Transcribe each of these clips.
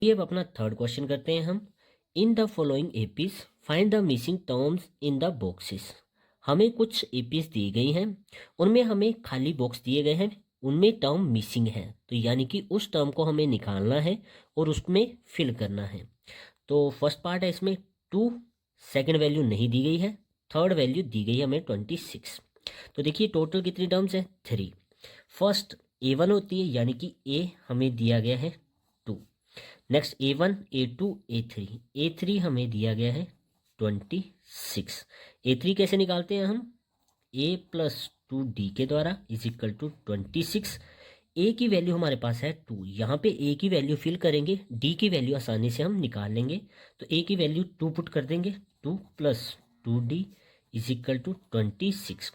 ये अब अपना थर्ड क्वेश्चन करते हैं हम। In the following APs find the missing terms in the boxes. हमें कुछ एपीज दी गई हैं, उनमें हमें खाली बॉक्स दिए गए हैं, उनमें टर्म मिसिंग है, तो यानी कि उस टर्म को हमें निकालना है और उसमें फिल करना है। तो फर्स्ट पार्ट है इसमें 2, सेकेंड वैल्यू नहीं दी गई है, थर्ड वैल्यू दी गई है हमें 26। तो देखिए टोटल कितनी टर्म्स है, 3। फर्स्ट A1 होती है, यानी कि A हमें दिया गया है 2। Next A1, A2, A3। A3 हमें दिया गया है 26। A3 कैसे निकालते हैं हम, A+2D के द्वारा इज इक्वल टू 26। ए की वैल्यू हमारे पास है 2, यहाँ पे ए की वैल्यू फिल करेंगे, डी की वैल्यू आसानी से हम निकाल लेंगे। तो ए की वैल्यू 2 पुट कर देंगे, 2+2D is equal to 26।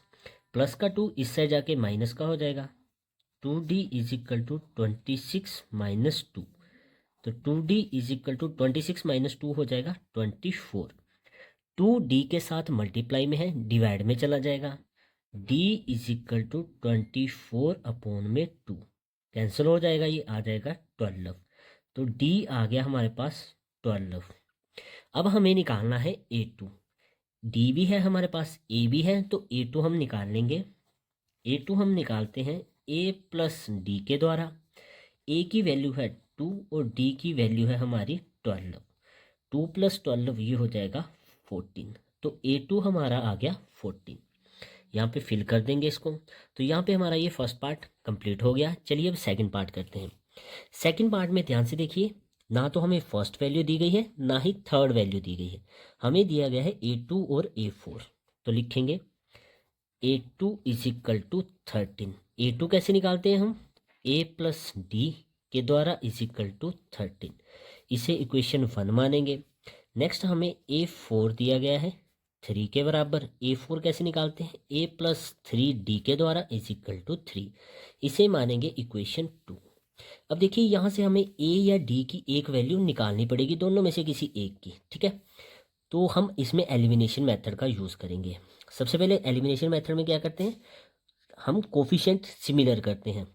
Plus का 2 इससे जाके माइनस का हो जाएगा, 2D is equal to 26 minus 2। तो 2D is equal to 26 minus 2 हो जाएगा 24। 2D के साथ मल्टीप्लाई में है, डिवाइड में चला जाएगा, D is equal to 24 upon में 2 कैंसिल हो जाएगा, ये आ जाएगा 12। तो D आ गया हमारे पास 12। अब हमें निकालना है A2। D भी है हमारे पास, A भी है, तो A2 हम निकाल लेंगे। A2 हम निकालते हैं A+D के द्वारा। A की वैल्यू है 2 और D की वैल्यू है हमारी 12। 2+12 ये हो जाएगा 14। तो A2 हमारा आ गया 14। यहाँ पे फिल कर देंगे इसको। तो यहाँ पे हमारा ये फर्स्ट पार्ट कंप्लीट हो गया। चलिए अब सेकंड पार्ट करते हैं। सेकंड पार्ट में ध्यान से देखिए, ना तो हमें फर्स्ट वैल्यू दी गई है, ना ही थर्ड वैल्यू दी गई है। हमें दिया गया है A2 और A4। तो लिखेंगे A2 is equal to 13। A2 कैसे निकालते हैं हम, A+D के द्वारा इज इक्वल टू 13। इसे इक्वेशन 1 मानेंगे। नेक्स्ट हमें A4 दिया गया है 3 के बराबर। A4 कैसे निकालते हैं, A+3D के द्वारा इज इक्वल टू 3। इसे मानेंगे इक्वेशन 2। अब देखिए यहाँ से हमें A या D की एक वैल्यू निकालनी पड़ेगी, दोनों में से किसी एक की, ठीक है। तो हम इसमें एलिमिनेशन मेथड का यूज़ करेंगे। सबसे पहले एलिमिनेशन मेथड में क्या करते हैं, हम कोफिशिएंट सिमिलर करते हैं।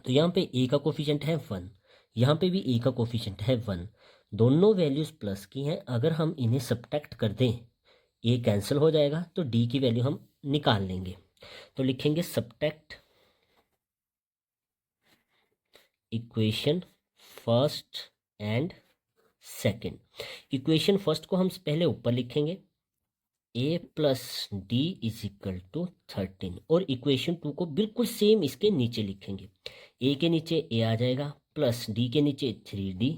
तो यहाँ पे A का कोफिशिएंट है 1, यहाँ पे भी A का कोफिशिएंट है 1। दोनों वैल्यूज़ प्लस की हैं, अगर हम इन्हें सब्ट्रैक्ट कर दें A कैंसिल हो जाएगा, तो D की वैल्यू हम निकाल लेंगे। तो लिखेंगे subtract equation first and second. Equation first को हम पहले ऊपर लिखेंगे, A+D इज इक्वल टू 13, और इक्वेशन 2 को बिल्कुल सेम इसके नीचे लिखेंगे। A के नीचे A आ जाएगा, प्लस D के नीचे 3D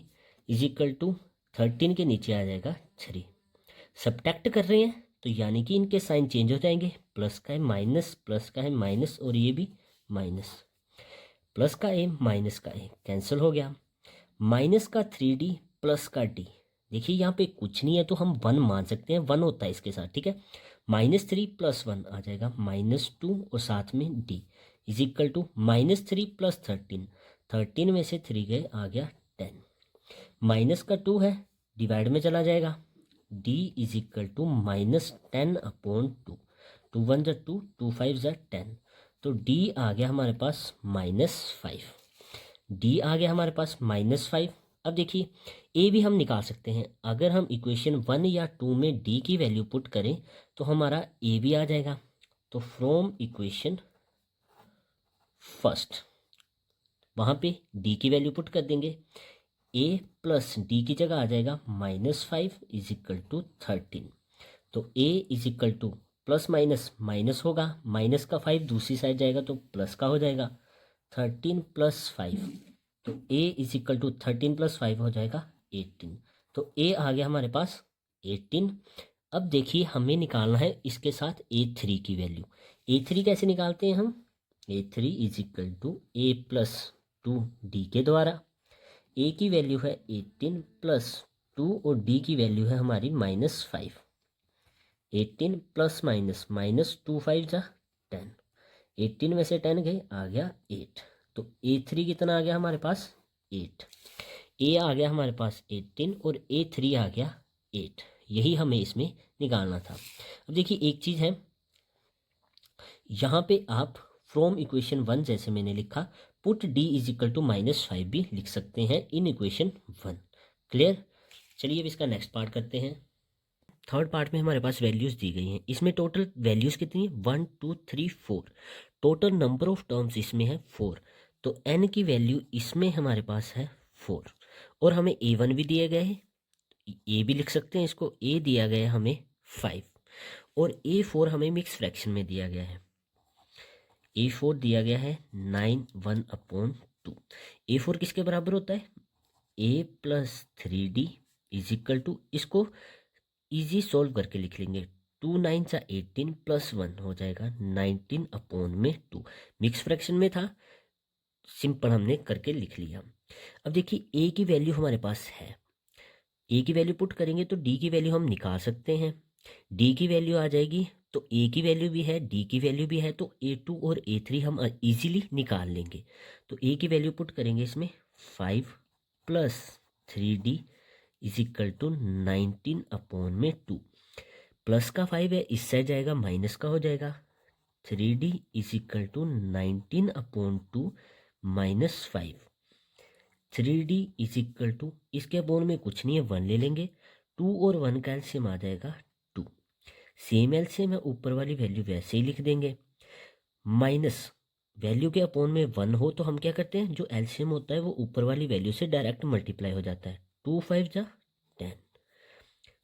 इज इक्वल टू 13 के नीचे आ जाएगा 3। सब्ट्रैक्ट कर रहे हैं तो यानी कि इनके साइन चेंज हो जाएंगे, प्लस का है माइनस, प्लस का है माइनस, और ये भी माइनस। प्लस का A माइनस का A कैंसिल हो गया। माइनस का 3D प्लस का D, देखिए यहाँ पे कुछ नहीं है तो हम 1 मान सकते हैं, 1 होता है इसके साथ, ठीक है। -3 + 1 आ जाएगा -2, और साथ में D इज इक्वल टू -3 + 13। 13 में से 3 गए, आ गया 10। माइनस का 2 है, डिवाइड में चला जाएगा, D is equal to -10 upon 2। 2 1 = 2, 2 5 = 10। तो D आ गया हमारे पास -5। D आ गया हमारे पास -5। अब देखिए A भी हम निकाल सकते हैं, अगर हम इक्वेशन 1 या 2 में D की वैल्यू पुट करें तो हमारा A भी आ जाएगा। तो फ्रॉम इक्वेशन फर्स्ट वहाँ पे D की वैल्यू पुट कर देंगे, A+D की जगह आ जाएगा -5 इज इक्वल टू 13। तो A is equal two plus minus minus होगा, माइनस का 5 दूसरी साइड जाएगा तो प्लस का हो जाएगा, 13 + 5। तो A इज इक्वल टू 13 + 5 हो जाएगा 18। तो A आ गया हमारे पास 18। अब देखिए हमें निकालना है इसके साथ A3 की वैल्यू। A3 कैसे निकालते हैं हम, A3 is equal to A+2D के द्वारा। A की वैल्यू है 18 + 2 और D की वैल्यू है हमारी -5। 18 + -2 5 = 10। 18 में से 10 गए, आ गया 8। तो A3 कितना आ गया हमारे पास 8। A आ गया हमारे पास 18 और A3 आ गया 8। यही हमें इसमें निकालना था। अब देखिए एक चीज़ है, यहाँ पे आप फ्रॉम इक्वेशन 1 जैसे मैंने लिखा, put D is equal to -5 भी लिख सकते हैं इन इक्वेशन 1। क्लियर। चलिए अब इसका नेक्स्ट पार्ट करते हैं। थर्ड पार्ट में हमारे पास वैल्यूज़ दी गई हैं। इसमें टोटल वैल्यूज़ कितनी है, 1 2 3 4। टोटल नंबर ऑफ टर्म्स इसमें है 4। तो n की वैल्यू इसमें हमारे पास है 4। और हमें a1 भी दिया गया है, ए भी लिख सकते हैं इसको, a दिया गया है हमें 5 और a4 हमें मिक्स फ्रैक्शन में दिया गया है। a4 दिया गया है 9/1/2। a4 किसके बराबर होता है, a plus 3d is equal to, इसको इजी सॉल्व करके लिख लेंगे, 2 9 सा 18 प्लस 1 हो जाएगा 19/2। मिक्स फ्रैक्शन में था, सिंपल हमने करके लिख लिया। अब देखिए ए की वैल्यू हमारे पास है, ए की वैल्यू पुट करेंगे तो डी की वैल्यू हम निकाल सकते हैं। डी की वैल्यू आ जाएगी, तो ए की वैल्यू भी है, डी की वैल्यू भी है, तो A2 और A3 हम इजीली निकाल लेंगे। तो ए की वैल्यू पुट करेंगे इसमें 5 plus 3D is equal to 19/2। Plus का 5 है, इससे जाएगा माइनस का हो जाएगा, 3D is equal to 19/2 minus 5। 3D is equal to, इसके अपोन में कुछ नहीं है, 1 ले लेंगे, 2 और 1 का एलसीएम आ जाएगा 2। सेम एलसीएम है, ऊपर वाली वैल्यू वैसे ही लिख देंगे। माइनस वैल्यू के अपोन में 1 हो तो हम क्या करते हैं, जो एलसीएम होता है वो ऊपर वाली वैल्यू से डायरेक्ट मल्टीप्लाई हो जाता है, 2 5 जा 10।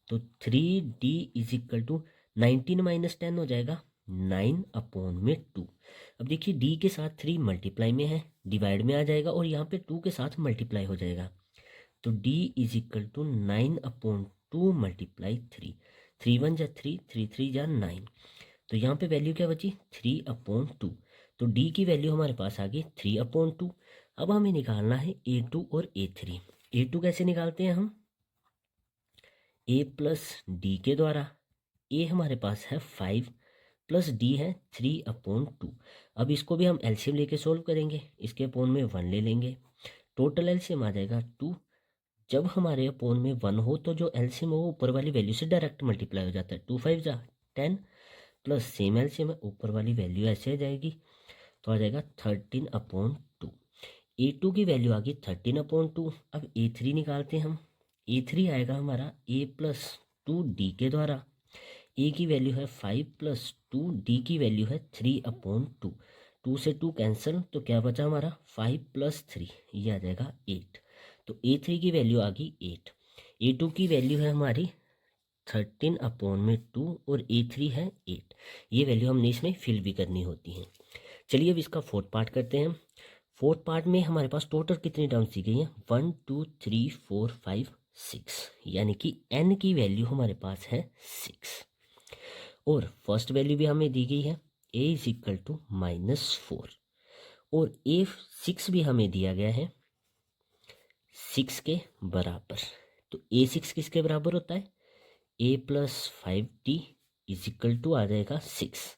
तो 3D is equal to 19 minus 10 हो जाएगा 9/2। अब देखिए डी के साथ 3 मल्टीप्लाई में है, डिवाइड में आ जाएगा, और यहाँ पे 2 के साथ मल्टीप्लाई हो जाएगा। तो d is equal to 9/2 multiply 3। 3 1 जा 3, 3 3 जा 9। तो यहाँ पे वैल्यू क्या बची, 3/2। तो d की वैल्यू हमारे पास आ गई 3/2। अब हमें निकालना है A2 और A3। A2 कैसे निकालते हैं हम, a प्लस डी के द्वारा। a हमारे पास है 5 प्लस डी है 3/2। अब इसको भी हम एलसीएम लेके सोल्व करेंगे, इसके अपोन में 1 ले लेंगे, टोटल एलसीएम आ जाएगा 2। जब हमारे अपोन में 1 हो तो जो एलसीएम हो वो ऊपर वाली वैल्यू से डायरेक्ट मल्टीप्लाई हो जाता है, 2 5 जा 10 प्लस सेम एलसीएम है, ऊपर वाली वैल्यू ऐसे आ जाएगी, तो आ जाएगा 13/2। A2 की वैल्यू आ गई 13/2। अब A3 निकालते हैं हम। A3 आएगा हमारा a प्लस 2D के द्वारा। a की वैल्यू है 5 प्लस 2D की वैल्यू है 3/2। 2 से 2 कैंसिल, तो क्या बचा हमारा 5 प्लस 3, ये आ जाएगा 8। तो A3 की वैल्यू आ गई 8। A2 की वैल्यू है हमारी 13/2 और A3 है 8। ये वैल्यू हमने इसमें फिल भी करनी होती है। चलिए अब इसका फोर्थ पार्ट करते हैं। फोर्थ पार्ट में हमारे पास टोटल कितनी टर्म्स दी गई हैं, 1 2 3 4 5 6, यानी कि n की वैल्यू हमारे पास है 6। और फर्स्ट वैल्यू भी हमें दी गई है a इज इक्वल टू -4, और a6 भी हमें दिया गया है 6 के बराबर। तो a6 किसके बराबर होता है, a plus 5d is equal to आ जाएगा 6।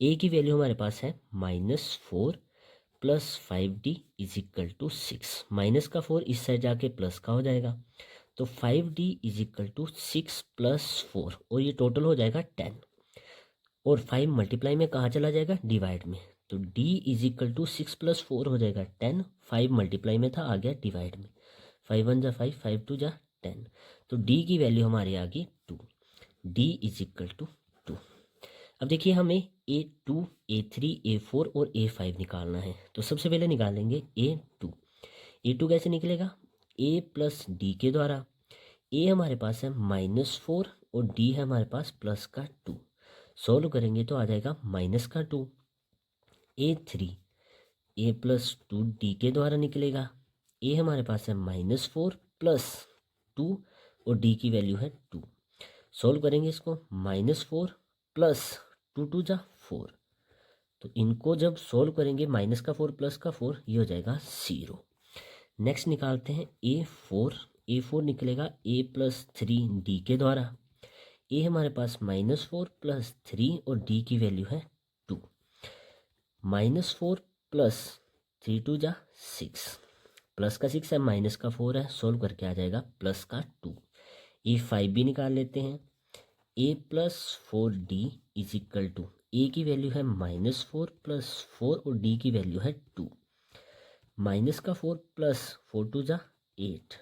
a की वैल्यू हमारे पास है -4 plus 5d is equal to 6। Minus का 4 इस साइड जाके प्लस का हो जाएगा, तो 5d is equal to 6 plus 4, और ये टोटल हो जाएगा 10। और 5 मल्टीप्लाई में कहाँ चला जाएगा, डिवाइड में, तो d is equal to 6 plus 4 हो जाएगा 10। 5 मल्टीप्लाई में था, आ गया डिवाइड में, 5 1 जा 5, 5 2 जा 10। तो d की वैल्यू हमारी आ गई 2। d is equal to 2। अब देखिए हमें A2 A3 A4 और A5 निकालना है, तो सबसे पहले निकालेंगे A2। A2 कैसे निकलेगा, a प्लस डी के द्वारा। a हमारे पास है -4 और d है हमारे पास प्लस का 2। सोल्व करेंगे तो आ जाएगा माइनस का 2। A3 a प्लस 2d के द्वारा निकलेगा। a हमारे पास है -4 प्लस 2 और d की वैल्यू है 2। सोल्व करेंगे इसको, -4 प्लस 2 2 जा 4, तो इनको जब सोल्व करेंगे माइनस का 4 प्लस का 4, ये हो जाएगा 0। नेक्स्ट निकालते हैं A4 निकलेगा a प्लस 3d के द्वारा। a हमारे पास -4 प्लस 3 और d की वैल्यू है 2। -4 प्लस 3 2 जा 6, प्लस का 6 है, माइनस का 4 है, सोल्व करके आ जाएगा प्लस का 2। A5 भी निकाल लेते हैं। a plus 4d is equal to, a की वैल्यू है -4 प्लस 4 और d की वैल्यू है 2। माइनस का 4 प्लस 4 2 जा 8,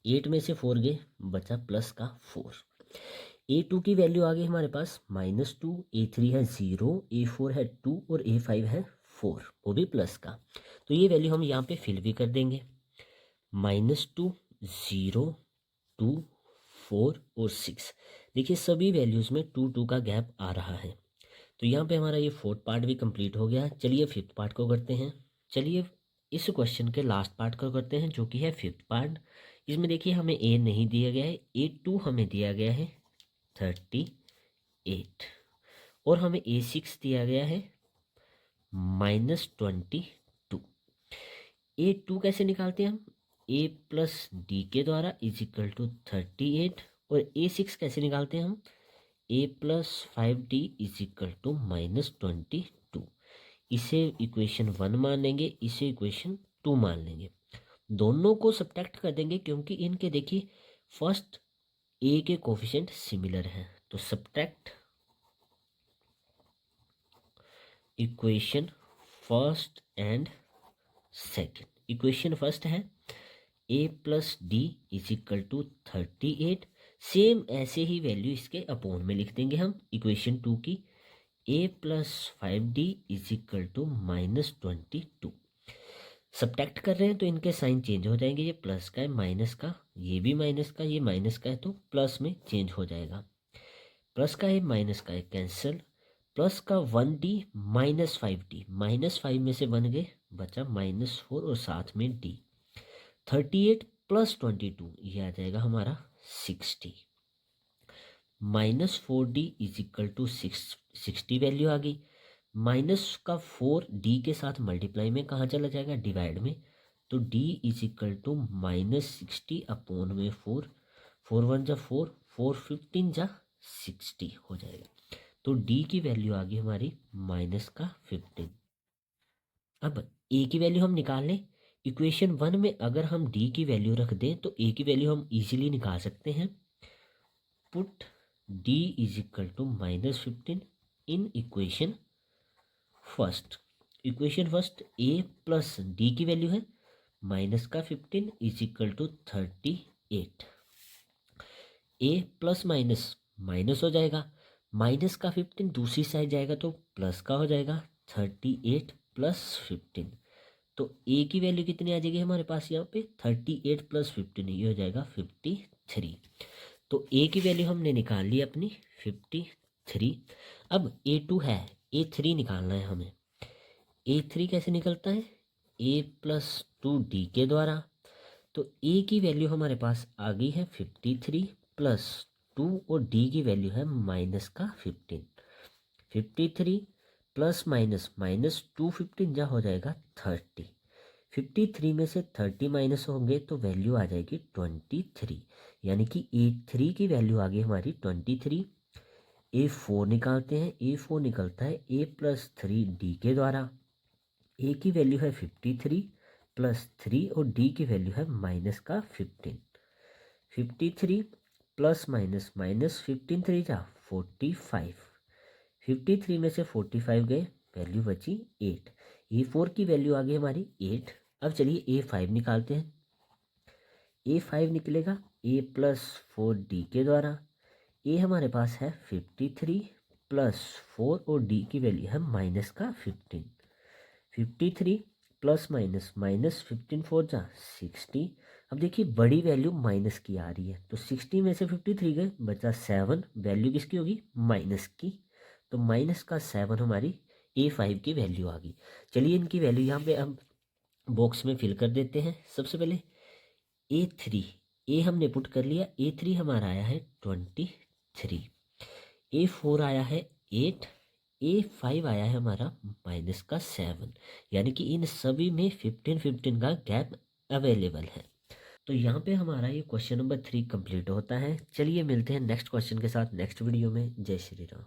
8 में से 4 गए, बचा प्लस का 4। A2 की वैल्यू आ गई हमारे पास -2, A3 है 0, A4 है 2 और A5 है 4, वो भी प्लस का। तो ये वैल्यू हम यहाँ पे फिल भी कर देंगे। -2, 0, 2, 4 और 6। देखिए सभी वैल्यूज़ में 2 का गैप आ रहा है। तो यहाँ पे हमारा ये फोर्थ पार्ट भी कंप्लीट हो गया। चलिए फिफ्थ पार्ट को करते हैं। चलिए इस क्वेश्चन के लास्ट पार्ट को करते हैं, जो कि है फिफ्थ पार्ट। इसमें देखिए हमें A नहीं दिया गया है, A2 हमें दिया गया है 38 और हमें A6 दिया गया है -22। A2 कैसे निकालते हैं हम? A प्लस डी के द्वारा इजिकल टू 38। और A6 कैसे निकालते हैं हम? A plus 5D is equal to -22। इसे इक्वेशन 1 मान लेंगे, इसे इक्वेशन 2 मान लेंगे। दोनों को सब्ट्रैक्ट कर देंगे क्योंकि इनके देखिए फर्स्ट A के कोफिशिएंट सिमिलर हैं। तो subtract equation first and second. Equation first है A plus D is equal to 38। Same ऐसे ही वैल्यू इसके अपोन में लिख देंगे हम इक्वेशन 2 की। A plus 5D is equal to -22। Subtract कर रहे हैं तो इनके साइन चेंज हो जाएंगे। ये प्लस का है, माइनस का, ये भी माइनस का, ये माइनस का है तो प्लस में चेंज हो जाएगा। प्लस का है माइनस का है कैंसिल। प्लस का 1D -5D, -5 में से 1 गए, बचा -4 और साथ में D। 38 प्लस 22 ये आ जाएगा हमारा 60। -4D इजिकल टू 60 वैल्यू आ गई। माइनस का 4D के साथ मल्टीप्लाई में कहाँ चला जाएगा? डिवाइड में। तो D इजिकल टू -60 अपोन में 4। 4 1 जा 4, 4 15 जा 60 हो जाएगा। तो D की वैल्यू आ गई हमारी -15। अब A की वैल्यू हम निकाल लें। इक्वेशन 1 में अगर हम D की वैल्यू रख दें तो A की वैल्यू हम इजीली निकाल सकते हैं। Put D is equal to -15 in equation first. Equation first A plus D की वैल्यू है -15 is equal to 38। A plus minus minus हो जाएगा, माइनस का 15 दूसरी साइड जाएगा तो प्लस का हो जाएगा 38 प्लस 15। तो A की वैल्यू कितनी आ जाएगी हमारे पास यहाँ पे? 38 प्लस 15, ये हो जाएगा 53। तो A की वैल्यू हमने निकाल ली अपनी 53। अब A2 है, A3 निकालना है हमें। A3 कैसे निकलता है? A प्लस 2D के द्वारा। तो A की वैल्यू हमारे पास आ गई है 53 प्लस 2 और D की वैल्यू है माइनस का 15। 53 प्लस माइनस -2 15 जा हो जाएगा 30। 53 में से 30 माइनस होंगे तो वैल्यू आ जाएगी 23। यानी कि A3 की वैल्यू आ गई हमारी 23। A4 निकालते हैं। A4 निकलता है A प्लस 3D के द्वारा। A की वैल्यू है 53 प्लस 3 और D की वैल्यू है माइनस का 15। 53 प्लस माइनस -15 3 जा 45। 53 में से 45 गए, वैल्यू बची 8। A4 की वैल्यू आ गई हमारी 8। अब चलिए A5 निकालते हैं। A5 निकलेगा A प्लस 4D के द्वारा। A हमारे पास है 53 प्लस 4 और D की वैल्यू है माइनस का 15। 53 प्लस माइनस -15 4 जा 60। अब देखिए बड़ी वैल्यू माइनस की आ रही है तो 60 में से 53 गए, बचा 7। वैल्यू किसकी होगी? माइनस की। तो माइनस का 7 हमारी A5 की वैल्यू आ गई। चलिए इनकी वैल्यू यहाँ पे हम बॉक्स में फिल कर देते हैं। सबसे पहले A3, A हमने पुट कर लिया। A3 हमारा आया है 23। A4 आया है 8। A5 आया है हमारा माइनस का 7। यानी कि इन सभी में 15 का गैप अवेलेबल है। तो यहाँ पे हमारा ये क्वेश्चन नंबर 3 कंप्लीट होता है। चलिए मिलते हैं नेक्स्ट क्वेश्चन के साथ नेक्स्ट वीडियो में। जय श्री राम।